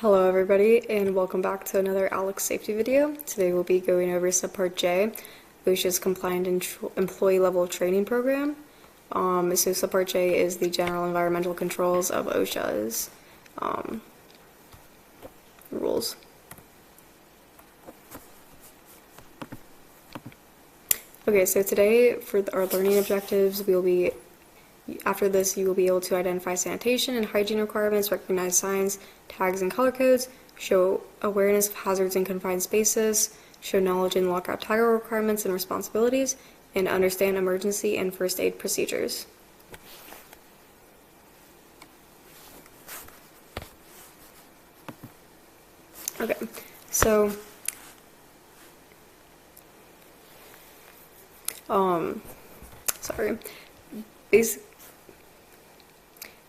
Hello everybody and welcome back to another Alex safety video. Today we'll be going over Subpart J, OSHA's compliant employee level training program. So Subpart J is the general environmental controls of OSHA's rules. Okay, so today for our learning objectives, after this, you will be able to identify sanitation and hygiene requirements, recognize signs, tags, and color codes, show awareness of hazards in confined spaces, show knowledge in lockout tagger requirements and responsibilities, and understand emergency and first aid procedures. Okay, so sorry.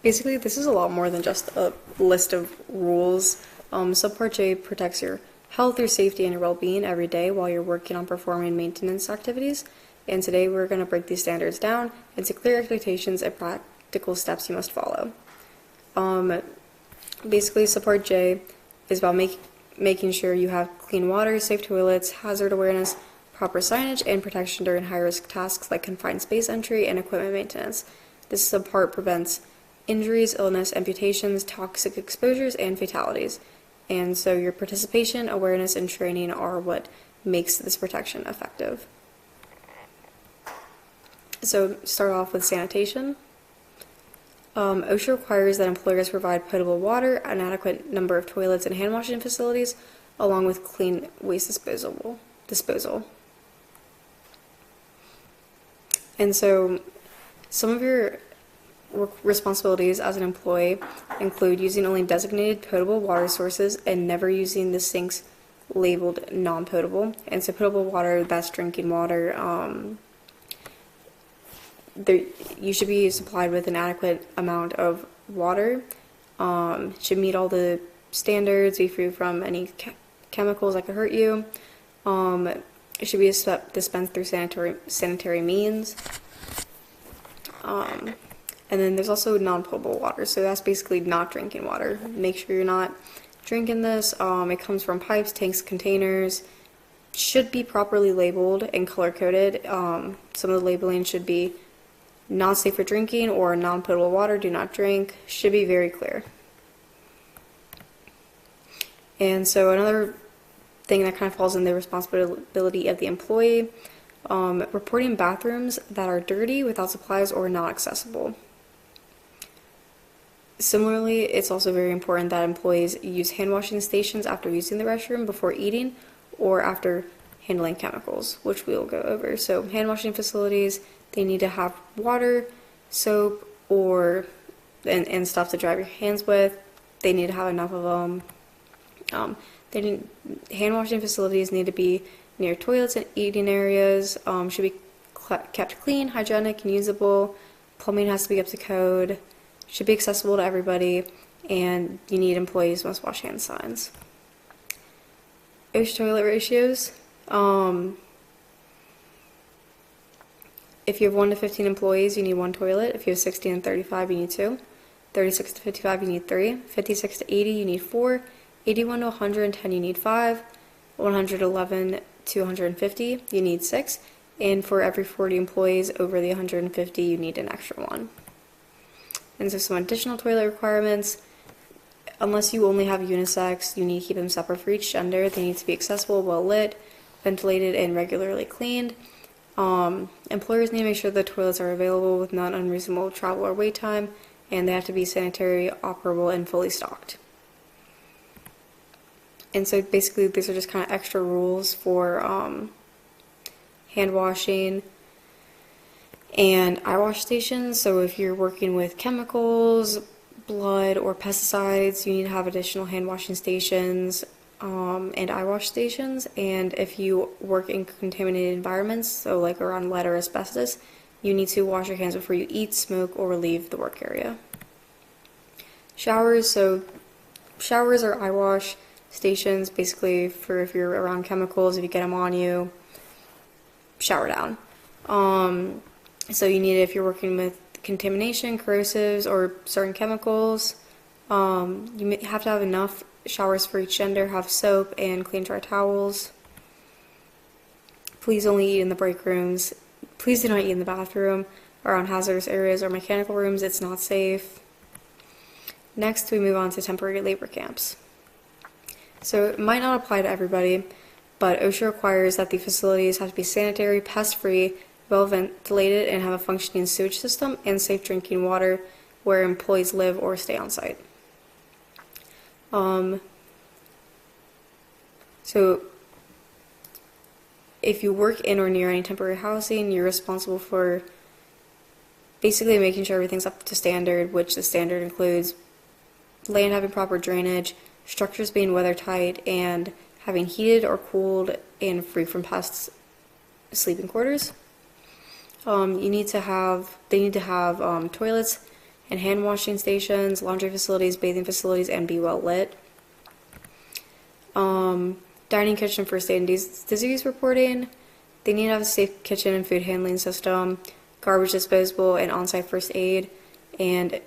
Basically, this is a lot more than just a list of rules. Subpart J protects your health, your safety, and your well-being every day while you're working on performing maintenance activities. And today we're going to break these standards down into clear expectations and practical steps you must follow. Basically, Subpart J is about making sure you have clean water, safe toilets, hazard awareness, proper signage, and protection during high-risk tasks like confined space entry and equipment maintenance. This subpart prevents injuries, illness, amputations, toxic exposures, and fatalities. And so your participation, awareness, and training are what makes this protection effective. So start off with sanitation. OSHA requires that employers provide potable water, an adequate number of toilets and hand washing facilities, along with clean waste disposal. And so some of your responsibilities as an employee include using only designated potable water sources and never using the sinks labeled non-potable. And so potable water, that's drinking water. You should be supplied with an adequate amount of water. Should meet all the standards, be free from any chemicals that could hurt you. It should be dispensed through sanitary means. And then there's also non-potable water, so that's basically not drinking water. Make sure you're not drinking this. It comes from pipes, tanks, containers. Should be properly labeled and color-coded. Some of the labeling should be not safe for drinking or non-potable water, do not drink. Should be very clear. And so another thing that kind of falls in the responsibility of the employee, reporting bathrooms that are dirty, without supplies, or not accessible. Similarly, it's also very important that employees use hand washing stations after using the restroom, before eating, or after handling chemicals, which we'll go over. So hand washing facilities, they need to have water, soap, and stuff to dry your hands with. They need to have enough of them. Hand washing facilities need to be near toilets and eating areas. Should be kept clean, hygienic, and usable. Plumbing has to be up to code. Should be accessible to everybody, and you need employees must wash hand signs. OSHA toilet ratios. If you have 1 to 15 employees, you need 1 toilet. If you have 60 and 35, you need 2. 36 to 55, you need 3. 56 to 80, you need 4. 81 to 110, you need 5. 111 to 150, you need 6. And for every 40 employees over the 150, you need an extra 1. And so some additional toilet requirements. Unless you only have unisex, you need to keep them separate for each gender. They need to be accessible, well lit, ventilated, and regularly cleaned. Employers need to make sure the toilets are available with not unreasonable travel or wait time, and they have to be sanitary, operable, and fully stocked. And so basically these are just kind of extra rules for hand washing and eye wash stations. So if you're working with chemicals, blood, or pesticides, you need to have additional hand washing stations and eye wash stations. And if you work in contaminated environments, so like around lead or asbestos, you need to wash your hands before you eat, smoke, or leave the work area. Showers. So showers or eye wash stations, basically for if you're around chemicals, if you get them on you, shower down. So you need it if you're working with contamination, corrosives, or certain chemicals. You have to have enough showers for each gender, have soap and clean dry towels. Please only eat in the break rooms. Please do not eat in the bathroom, around hazardous areas or mechanical rooms. It's not safe. Next, we move on to temporary labor camps. So it might not apply to everybody, but OSHA requires that the facilities have to be sanitary, pest-free, well ventilated, and have a functioning sewage system and safe drinking water where employees live or stay on site. So if you work in or near any temporary housing, you're responsible for basically making sure everything's up to standard, which the standard includes land having proper drainage, structures being weather tight, and having heated or cooled and free from pests sleeping quarters. They need to have toilets and hand washing stations, laundry facilities, bathing facilities, and be well lit. Dining, kitchen, first aid, and disease reporting. They need to have a safe kitchen and food handling system, garbage disposal, and on-site first aid. And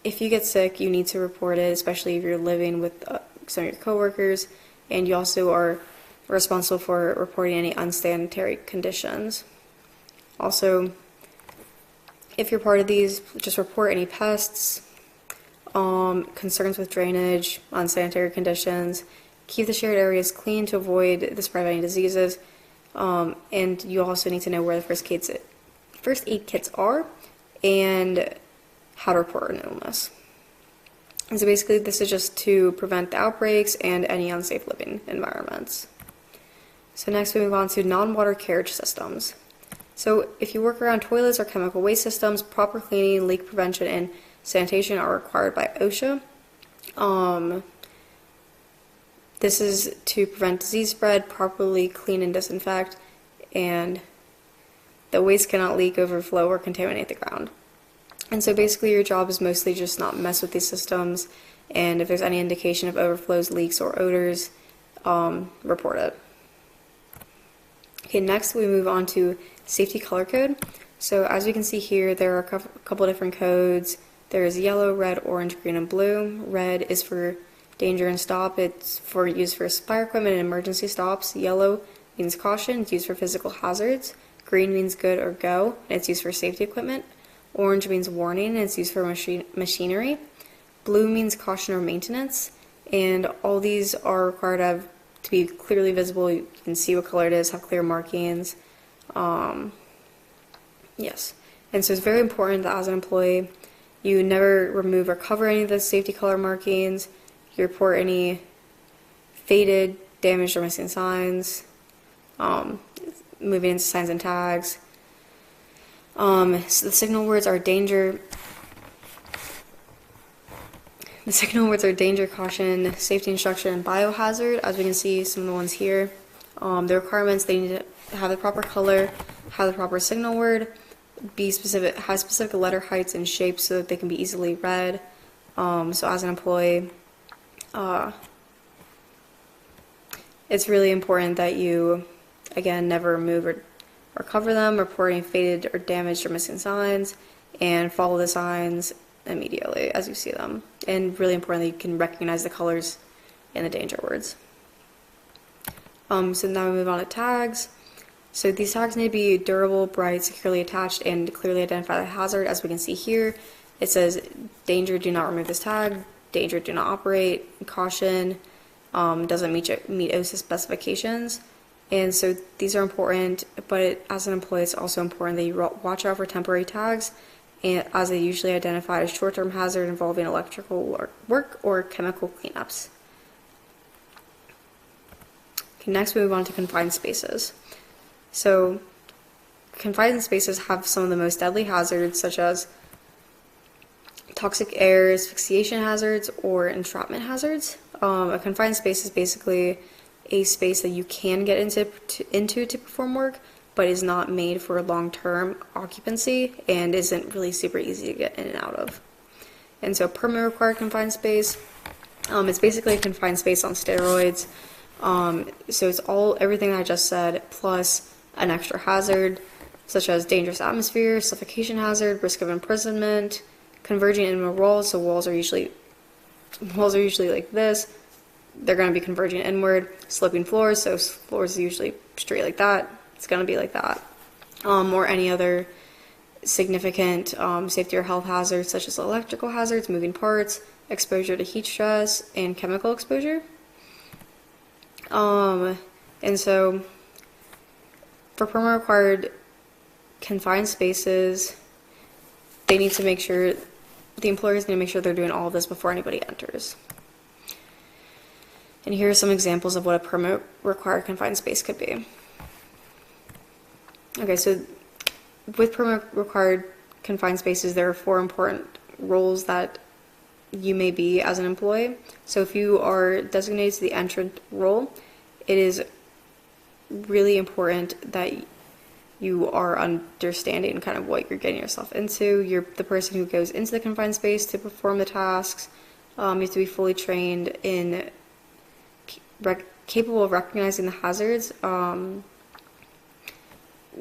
if you get sick, you need to report it, especially if you're living with some of your coworkers, and you also are responsible for reporting any unsanitary conditions. Also, if you're part of these, just report any pests, concerns with drainage, unsanitary conditions. Keep the shared areas clean to avoid the spread of any diseases, and you also need to know where the first aid kits are and how to report an illness. And so basically this is just to prevent the outbreaks and any unsafe living environments. So next we move on to non-water carriage systems. So if you work around toilets or chemical waste systems, proper cleaning, leak prevention, and sanitation are required by OSHA. This is to prevent disease spread, properly clean and disinfect, and the waste cannot leak, overflow, or contaminate the ground. And so basically your job is mostly just not mess with these systems, and if there's any indication of overflows, leaks, or odors, report it. Okay, next we move on to safety color code. So as you can see here, there are a couple different codes. There is yellow, red, orange, green, and blue. Red is for danger and stop. It's for use for fire equipment and emergency stops. Yellow means caution. It's used for physical hazards. Green means good or go, and it's used for safety equipment. Orange means warning, and it's used for machinery. Blue means caution or maintenance, and all these are required to be clearly visible. You can see what color it is, have clear markings. Yes, and so it's very important that as an employee, you never remove or cover any of the safety color markings. You report any faded, damaged, or missing signs. Moving into signs and tags. So the signal words are danger. The signal words are danger, caution, safety instruction, and biohazard. As we can see, some of the ones here. The requirements: they need to have the proper color, have the proper signal word, have specific letter heights and shapes so that they can be easily read. So as an employee, it's really important that you, again, never remove or cover them, reporting faded or damaged or missing signs, and follow the signs immediately as you see them. And really important that you can recognize the colors in the danger words. So now we move on to tags. So these tags need to be durable, bright, securely attached, and clearly identify the hazard. As we can see here, it says danger, do not remove this tag, danger, do not operate, caution, doesn't meet OSHA specifications. And so these are important, but as an employee, it's also important that you watch out for temporary tags, and as they usually identify as short-term hazard involving electrical work or chemical cleanups. Okay, next we move on to confined spaces. So confined spaces have some of the most deadly hazards, such as toxic air, asphyxiation hazards, or entrapment hazards. A confined space is basically a space that you can get into to perform work, but is not made for long-term occupancy and isn't really super easy to get in and out of. And so permanent required confined space, it's basically a confined space on steroids. So it's everything I just said, plus an extra hazard, such as dangerous atmosphere, suffocation hazard, risk of imprisonment, converging intimate walls. So walls are usually walls are usually like this. They're going to be converging inward. Sloping floors, so floors are usually straight like that. It's going to be like that. Or any other significant safety or health hazards such as electrical hazards, moving parts, exposure to heat stress, and chemical exposure. And so for permit required confined spaces, they need to make sure, the employers need to make sure they're doing all of this before anybody enters. And here are some examples of what a permit required confined space could be. Okay, so with permit required confined spaces, there are 4 important roles that you may be as an employee. So if you are designated to the entrant role, it is really important that you are understanding kind of what you're getting yourself into. You're the person who goes into the confined space to perform the tasks. You have to be fully trained in capable of recognizing the hazards.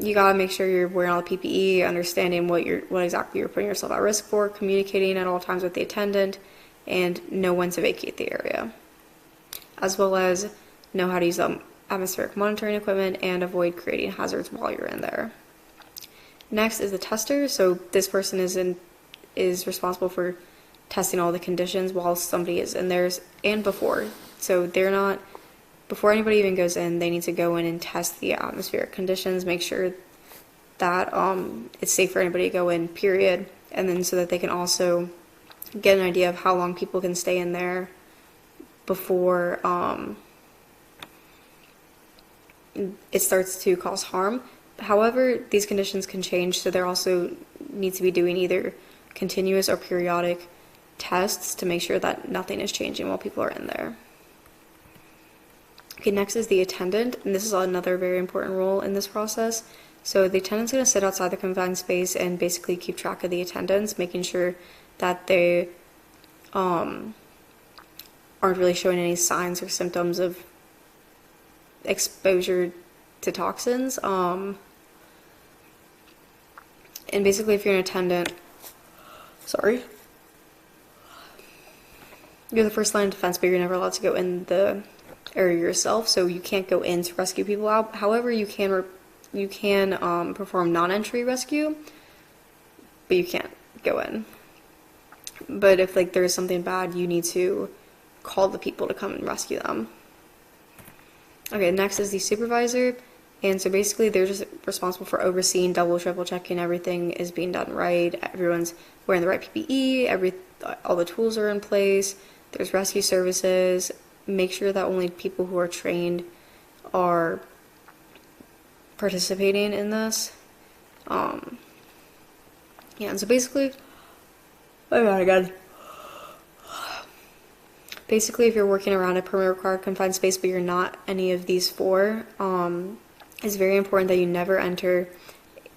You gotta make sure you're wearing all the PPE, understanding what exactly you're putting yourself at risk for, communicating at all times with the attendant, and know when to vacate the area, as well as know how to use atmospheric monitoring equipment and avoid creating hazards while you're in there. Next is the tester. So this person is responsible for testing all the conditions while somebody is in theirs and before. So before anybody even goes in, they need to go in and test the atmospheric conditions, make sure that it's safe for anybody to go in, period. And then so that they can also get an idea of how long people can stay in there before it starts to cause harm. However, these conditions can change, so there also need to be doing either continuous or periodic tests to make sure that nothing is changing while people are in there. Okay, next is the attendant, and this is another very important role in this process. So the attendant's going to sit outside the confined space and basically keep track of the attendants, making sure that they aren't really showing any signs or symptoms of exposure to toxins. And basically, if you're an attendant, you're the first line of defense, but you're never allowed to go in the area yourself, so you can't go in to rescue people out. However, you can perform non-entry rescue, but you can't go in. But if there's something bad, you need to call the people to come and rescue them. Okay, next is the supervisor, and so basically they're just responsible for overseeing, triple checking everything is being done right, everyone's wearing the right PPE, all the tools are in place, there's rescue services. Make sure that only people who are trained are participating in this. Yeah, and so basically, oh my god. Basically, if you're working around a permit required confined space, but you're not any of these 4, it's very important that you never enter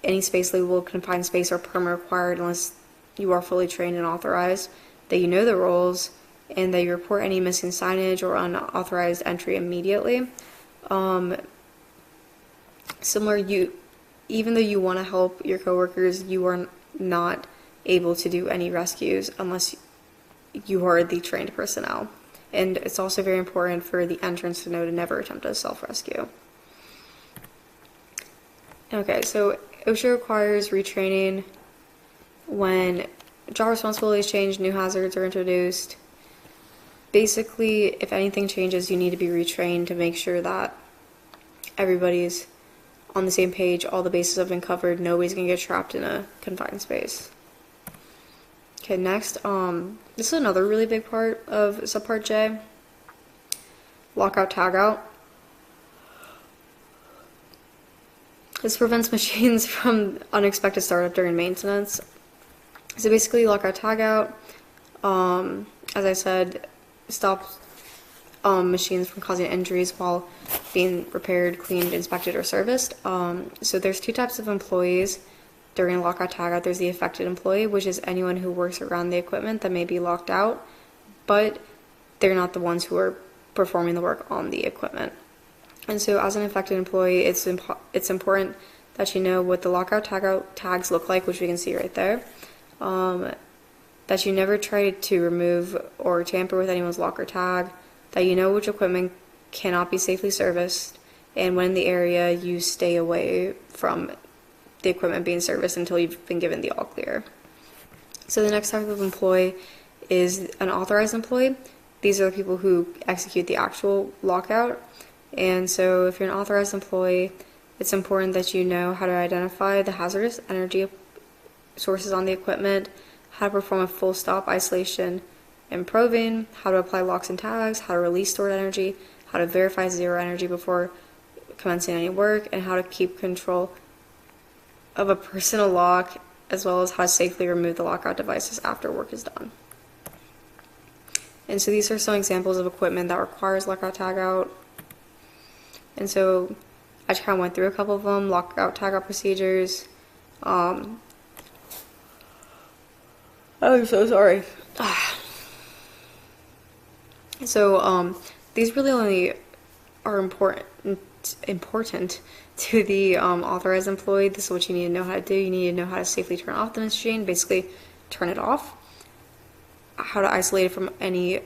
any space labeled confined space or permit required unless you are fully trained and authorized, that you know the rules, and that you report any missing signage or unauthorized entry immediately. Even though you want to help your coworkers, you are not able to do any rescues unless you are the trained personnel. And it's also very important for the entrants to know to never attempt a self-rescue. Okay, so OSHA requires retraining when job responsibilities change, new hazards are introduced. Basically, if anything changes, you need to be retrained to make sure that everybody's on the same page, all the bases have been covered, nobody's going to get trapped in a confined space. Okay, next, this is another really big part of Subpart J, lockout tagout. This prevents machines from unexpected startup during maintenance. So basically, lockout tagout, as I said, stops machines from causing injuries while being repaired, cleaned, inspected, or serviced. So there's 2 types of employees during lockout tagout. There's the affected employee, which is anyone who works around the equipment that may be locked out, but they're not the ones who are performing the work on the equipment. And so as an affected employee, it's important that you know what the lockout tagout tags look like, which we can see right there. that you never try to remove or tamper with anyone's lock or tag, that you know which equipment cannot be safely serviced, and when in the area, you stay away from the equipment being serviced until you've been given the all clear. So the next type of employee is an authorized employee. These are the people who execute the actual lockout. And so if you're an authorized employee, it's important that you know how to identify the hazardous energy sources on the equipment, how to perform a full stop isolation and probing, how to apply locks and tags, how to release stored energy, how to verify zero energy before commencing any work, and how to keep control of a personal lock, as well as how to safely remove the lockout devices after work is done. And so these are some examples of equipment that requires lockout tagout. And so I just kind of went through a couple of them, lockout tagout procedures. I'm so sorry. So these really only are important to the authorized employee. This is what you need to know how to do. You need to know how to safely turn off the machine, basically turn it off, how to isolate it from any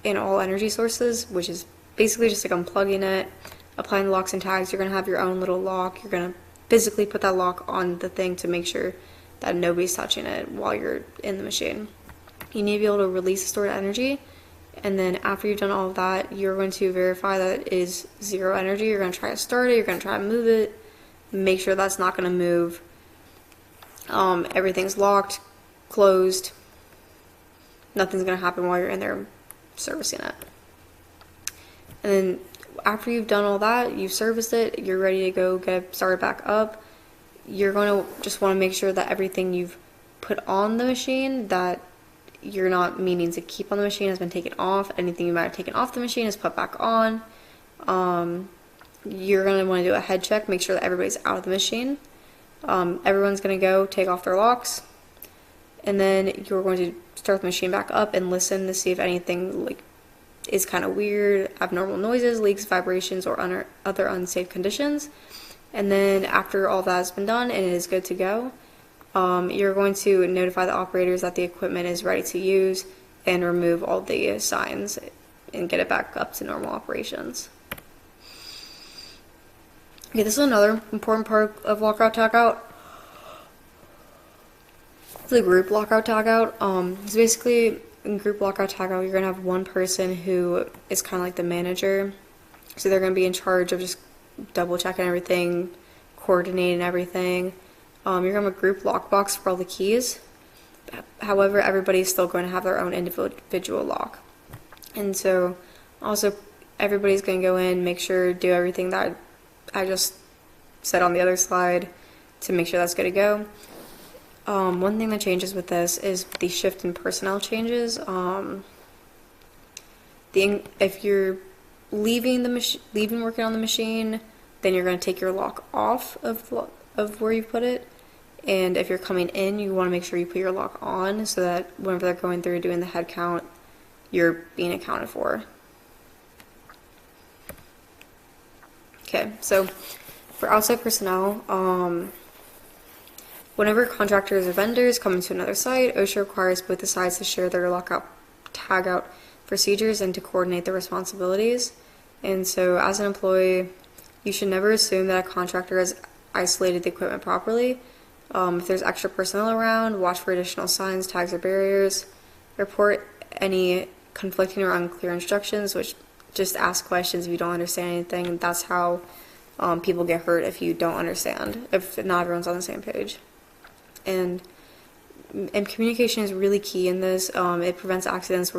and all energy sources, which is basically just like unplugging it, applying the locks and tags. You're going to have your own little lock. You're going to physically put that lock on the thing to make sure that nobody's touching it while you're in the machine. You need to be able to release the stored energy, and then after you've done all of that, you're going to verify that it is zero energy. You're going to try to start it, you're going to try to move it, make sure that's not going to move. Everything's locked, closed, nothing's going to happen while you're in there servicing it. And then after you've done all that, you've serviced it, you're ready to go get it started back up, you're going to just want to make sure that everything you've put on the machine that you're not meaning to keep on the machine has been taken off. Anything you might have taken off the machine is put back on. You're going to want to do a head check, make sure that everybody's out of the machine. Everyone's going to go take off their locks, and then you're going to start the machine back up and listen to see if anything like is kind of weird, abnormal noises, leaks, vibrations, or other unsafe conditions. And then after all that has been done and it is good to go, you're going to notify the operators that the equipment is ready to use and remove all the signs and get it back up to normal operations. Okay, this is another important part of lockout tagout. The group lockout tagout. So basically, in group lockout tagout, you're going to have one person who is kind of like the manager. So they're going to be in charge of just double checking everything, coordinating everything. You're going to have a group lockbox for all the keys. However, everybody's still going to have their own individual lock. And so also everybody's going to go in, make sure, do everything that I just said on the other slide to make sure that's good to go. One thing that changes with this is the shift in personnel changes. If you're leaving working on the machine, then you're going to take your lock off of where you put it. And if you're coming in, you want to make sure you put your lock on so that whenever they're going through doing the head count, you're being accounted for. Okay, so for outside personnel, whenever contractors or vendors come into another site, OSHA requires both the sides to share their lockout tagout procedures and to coordinate their responsibilities. And so as an employee, you should never assume that a contractor has isolated the equipment properly. If there's extra personnel around, watch for additional signs, tags, or barriers. Report any conflicting or unclear instructions, which just ask questions if you don't understand anything. That's how people get hurt if you don't understand, if not everyone's on the same page. And communication is really key in this. It prevents accidents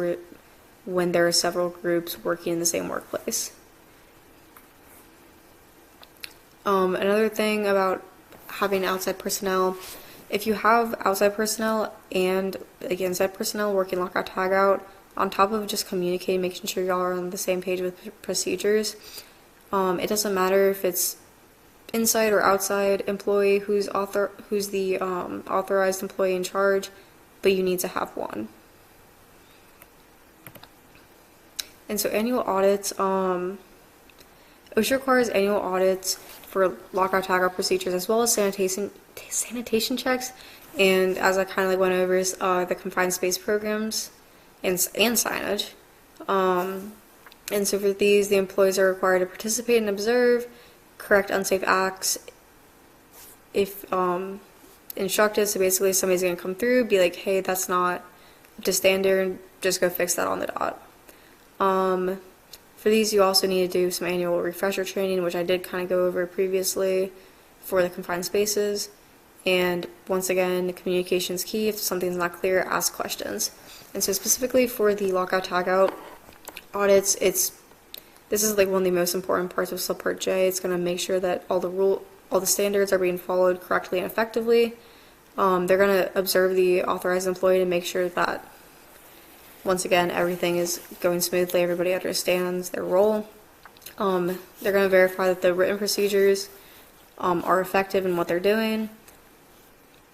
when there are several groups working in the same workplace. Another thing about having outside personnel, if you have outside personnel and inside personnel working lockout tagout, on top of just communicating, making sure y'all are on the same page with procedures, it doesn't matter if it's inside or outside employee who's the authorized employee in charge, but you need to have one. And so annual audits, OSHA requires annual audits for lockout tagout procedures as well as sanitation sanitation checks, and as I kind of like went over, the confined space programs and signage. And so for these, the employees are required to participate and observe, correct unsafe acts if instructed. So basically, somebody's going to come through, be like, hey, that's not up to standard, just go fix that on the dot. For these, you also need to do some annual refresher training, which I did kind of go over previously for the confined spaces. And once again, communication is key. If something's not clear, ask questions. And so specifically for the lockout tagout audits, this is like one of the most important parts of Subpart J. It's going to make sure that all the standards are being followed correctly and effectively. They're going to observe the authorized employee to make sure that, once again, everything is going smoothly, everybody understands their role. They're going to verify that the written procedures are effective in what they're doing.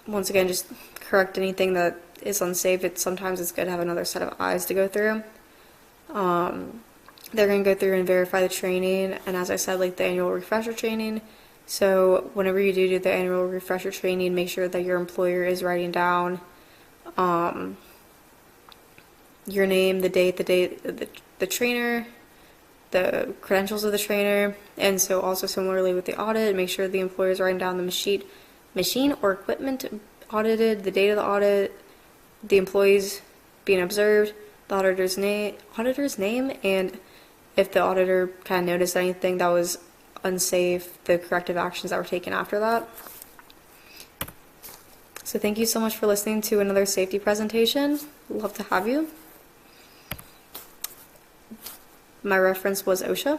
Once again, just correct anything that is unsafe. Sometimes it's good to have another set of eyes to go through. They're going to go through and verify the training, and as I said, like the annual refresher training. So whenever you do the annual refresher training, make sure that your employer is writing down your name, the date, the trainer, the credentials of the trainer. And so also similarly with the audit, make sure the employer is writing down the machine or equipment audited, the date of the audit, the employees being observed, the auditor's name, and if the auditor kind of noticed anything that was unsafe, the corrective actions that were taken after that. So thank you so much for listening to another safety presentation. Love to have you. My reference was OSHA.